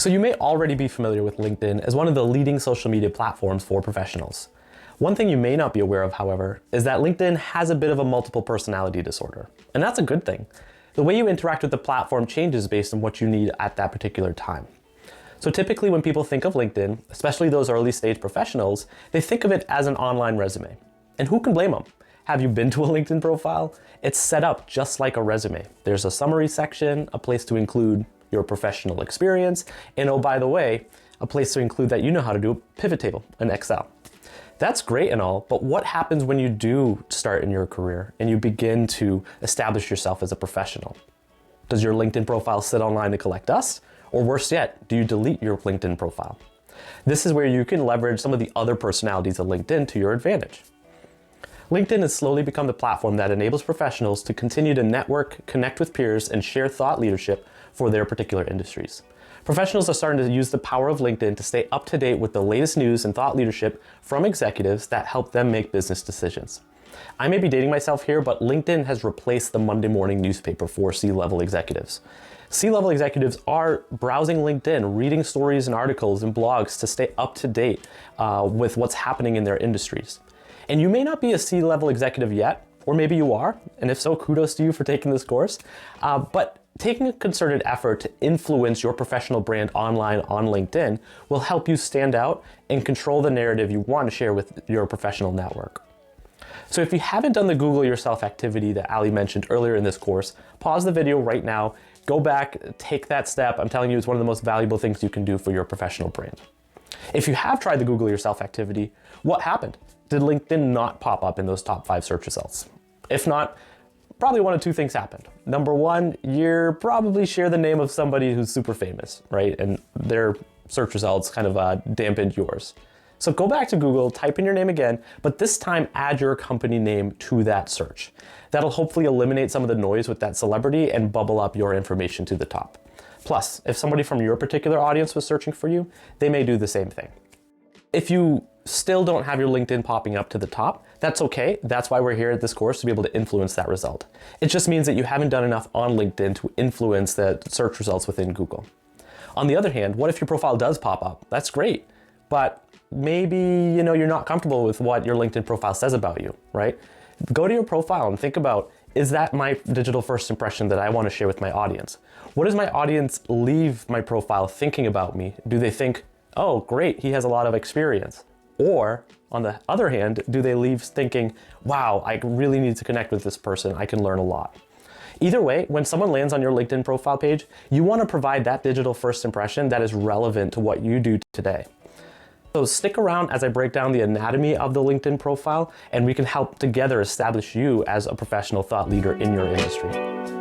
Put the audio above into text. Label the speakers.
Speaker 1: So you may already be familiar with LinkedIn as one of the leading social media platforms for professionals. One thing you may not be aware of, however, is that LinkedIn has a bit of a multiple personality disorder. And that's a good thing. The way you interact with the platform changes based on what you need at that particular time. So typically when people think of LinkedIn, especially those early stage professionals, they think of it as an online resume. And who can blame them? Have you been to a LinkedIn profile? It's set up just like a resume. There's a summary section, a place to include your professional experience, and oh, by the way, a place to include that you know how to do a pivot table in Excel. That's great and all, but what happens when you do start in your career and you begin to establish yourself as a professional? Does your LinkedIn profile sit online to collect dust? Or worse yet, do you delete your LinkedIn profile? This is where you can leverage some of the other personalities of LinkedIn to your advantage. LinkedIn has slowly become the platform that enables professionals to continue to network, connect with peers, and share thought leadership for their particular industries. Professionals are starting to use the power of LinkedIn to stay up to date with the latest news and thought leadership from executives that help them make business decisions. I may be dating myself here, but LinkedIn has replaced the Monday morning newspaper for C-level executives. C-level executives are browsing LinkedIn, reading stories and articles and blogs to stay up to date with what's happening in their industries. And you may not be a C-level executive yet, or maybe you are, and if so, kudos to you for taking this course. But taking a concerted effort to influence your professional brand online on LinkedIn will help you stand out and control the narrative you want to share with your professional network. So if you haven't done the Google yourself activity that Ali mentioned earlier in this course, pause the video right now, go back, take that step. I'm telling you, it's one of the most valuable things you can do for your professional brand. If you have tried the Google yourself activity, what happened? Did LinkedIn not pop up in those top 5 search results? If not, probably one of two things happened. Number one, you probably share the name of somebody who's super famous, right? And their search results kind of dampened yours. So go back to Google, type in your name again, but this time add your company name to that search. That'll hopefully eliminate some of the noise with that celebrity and bubble up your information to the top. Plus, if somebody from your particular audience was searching for you, they may do the same thing. If you still don't have your LinkedIn popping up to the top, that's okay. That's why we're here at this course, to be able to influence that result. It just means that you haven't done enough on LinkedIn to influence the search results within Google. On the other hand, what if your profile does pop up? That's great, but maybe you're not comfortable with what your LinkedIn profile says about you, right? Go to your profile and think about, is that my digital first impression that I want to share with my audience? What does my audience leave my profile thinking about me? Do they think, oh, great, he has a lot of experience? Or on the other hand, do they leave thinking, wow, I really need to connect with this person, I can learn a lot? Either way, when someone lands on your LinkedIn profile page, you want to provide that digital first impression that is relevant to what you do today. So stick around as I break down the anatomy of the LinkedIn profile, and we can help together establish you as a professional thought leader in your industry.